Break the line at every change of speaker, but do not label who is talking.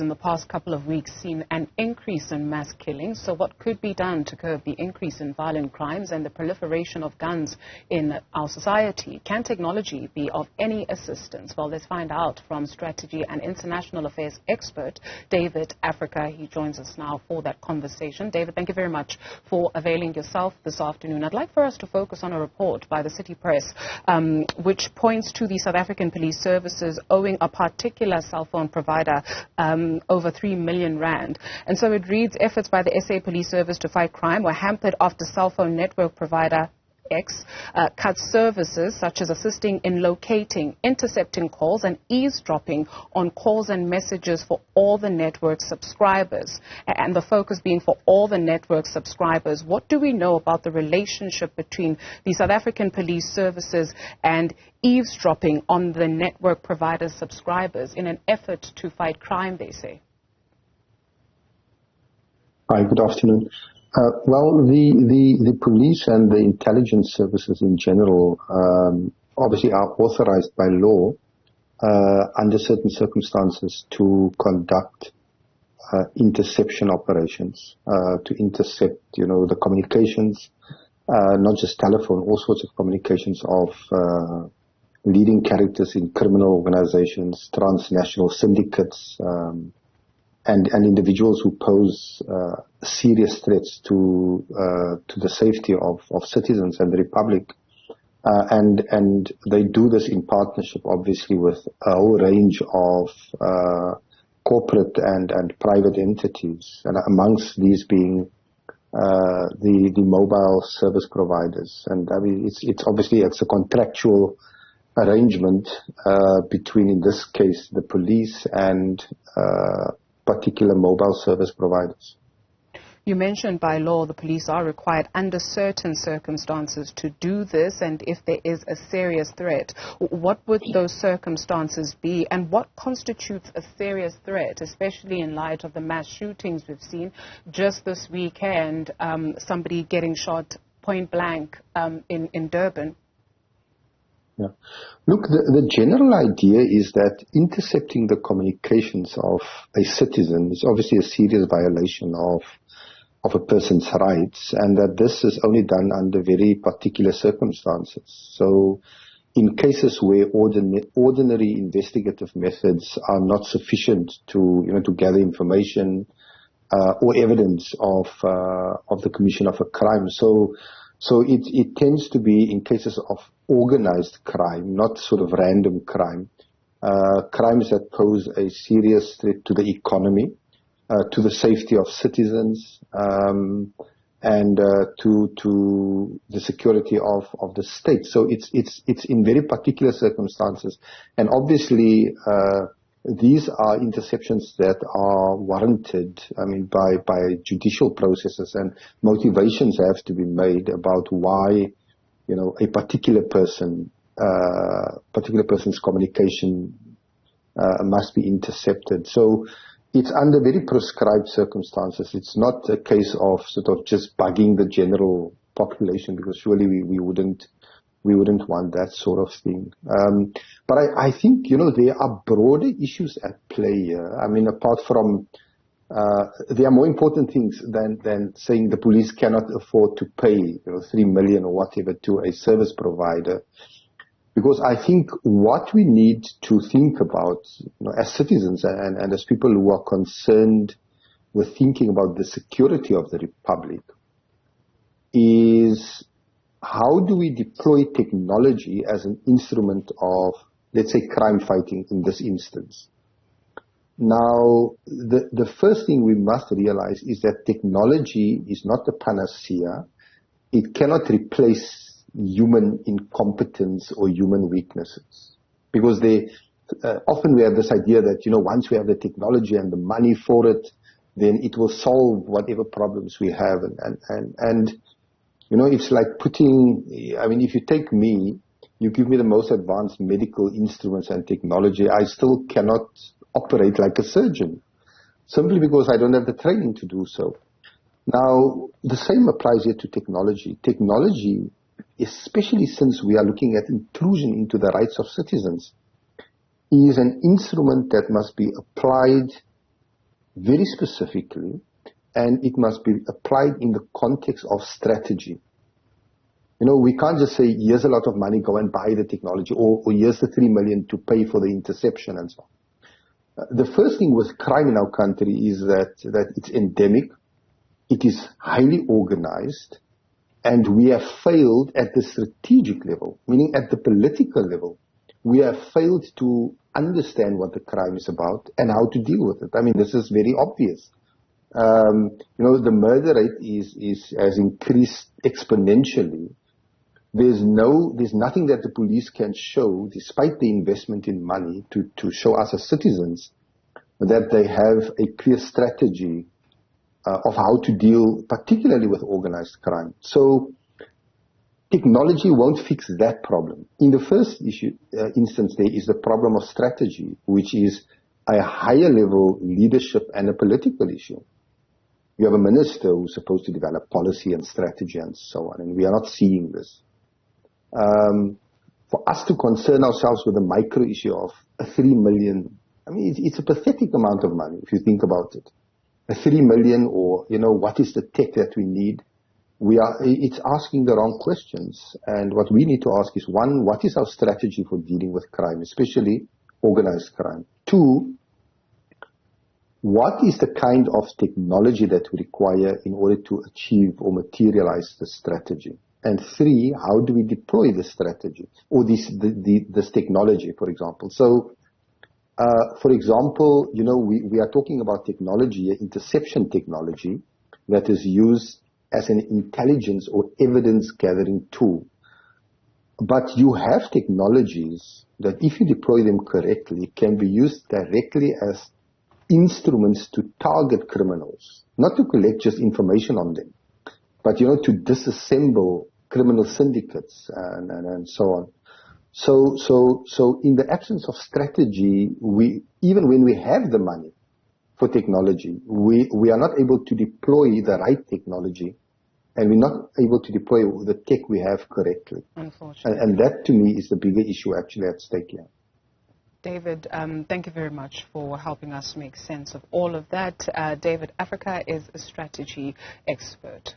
in the past couple of weeks seen an increase in mass killings. So what could be done to curb the increase in violent crimes and the proliferation of guns in our society? Can technology be of any assistance? Well, let's find out from strategy and international affairs expert David Africa. He joins us now for that conversation. David, thank you very much for availing yourself this afternoon. I'd like for us to focus on a report by the City Press which points to the South African Police Services owing a particular cell phone provider over 3 million rand. And so it reads, efforts by the SA Police Service to fight crime were hampered after cell phone network provider X cut services such as assisting in locating, intercepting calls and eavesdropping on calls and messages for all the network subscribers. And the focus being for all the network subscribers. What do we know about the relationship between the South African Police Services and eavesdropping on the network providers' subscribers in an effort to fight crime, they say?
Hi, good afternoon. Well, the police and the intelligence services in general obviously are authorized by law under certain circumstances to conduct interception operations, to intercept, the communications, not just telephone, all sorts of communications of leading characters in criminal organizations, transnational syndicates, and individuals who pose serious threats to the safety of citizens and the Republic. And they do this in partnership, obviously, with a whole range of corporate and private entities, and amongst these being the mobile service providers. And I mean, it's obviously a contractual arrangement between, in this case, the police and particular mobile service providers.
You mentioned by law the police are required under certain circumstances to do this, and if there is a serious threat, what would those circumstances be, and what constitutes a serious threat, especially in light of the mass shootings we've seen just this weekend, somebody getting shot point blank in Durban?
Yeah. Look, the general idea is that intercepting the communications of a citizen is obviously a serious violation of a person's rights, and that this is only done under very particular circumstances. So in cases where ordinary investigative methods are not sufficient to gather information or evidence of the commission of a crime. So it tends to be in cases of organized crime, not sort of random crime, crimes that pose a serious threat to the economy, to the safety of citizens, and to the security of the state. So it's in very particular circumstances, and obviously these are interceptions that are warranted, I mean, by judicial processes, and motivations have to be made about why, a particular person's communication must be intercepted. So it's under very prescribed circumstances. It's not a case of sort of just bugging the general population, because surely we wouldn't want that sort of thing. But I think, there are broader issues at play here. I mean, apart from, there are more important things than saying the police cannot afford to pay, 3 million or whatever to a service provider. Because I think what we need to think about, as citizens and as people who are concerned with thinking about the security of the Republic, is how do we deploy technology as an instrument of, let's say, crime fighting in this instance? Now, the first thing we must realize is that technology is not a panacea. It cannot replace human incompetence or human weaknesses. Because often we have this idea that, once we have the technology and the money for it, then it will solve whatever problems we have. And it's like if you take me, you give me the most advanced medical instruments and technology, I still cannot operate like a surgeon, simply because I don't have the training to do so. Now, the same applies here to technology. Technology, especially since we are looking at inclusion into the rights of citizens, is an instrument that must be applied very specifically, and it must be applied in the context of strategy. You know, we can't just say, here's a lot of money, go and buy the technology, or here's the 3 million to pay for the interception and so on. The first thing with crime in our country is that it's endemic, it is highly organized, and we have failed at the strategic level, meaning at the political level. We have failed to understand what the crime is about and how to deal with it. I mean, this is very obvious. You know, the murder rate has increased exponentially. There's nothing that the police can show, despite the investment in money, to show us as citizens that they have a clear strategy of how to deal, particularly with organized crime. So technology won't fix that problem. In the first instance, there is the problem of strategy, which is a higher level leadership and a political issue. You have a minister who's supposed to develop policy and strategy and so on, and we are not seeing this. For us to concern ourselves with the micro issue of a 3 million, I mean, it's a pathetic amount of money if you think about it. A 3 million, or, you know, what is the tech that we need? It's asking the wrong questions. And what we need to ask is, one, what is our strategy for dealing with crime, especially organized crime? Two, what is the kind of technology that we require in order to achieve or materialize the strategy? And three, how do we deploy the strategy or this technology, for example? So, for example, you know, we are talking about technology, interception technology, that is used as an intelligence or evidence gathering tool. But you have technologies that, if you deploy them correctly, can be used directly as instruments to target criminals, not to collect just information on them, but, you know, to disassemble criminal syndicates and so on. So in the absence of strategy, even when we have the money for technology, we are not able to deploy the right technology, and we're not able to deploy the tech we have correctly.
Unfortunately.
And that, to me, is the bigger issue actually at stake here.
David, thank you very much for helping us make sense of all of that. David Afrika is a strategy expert.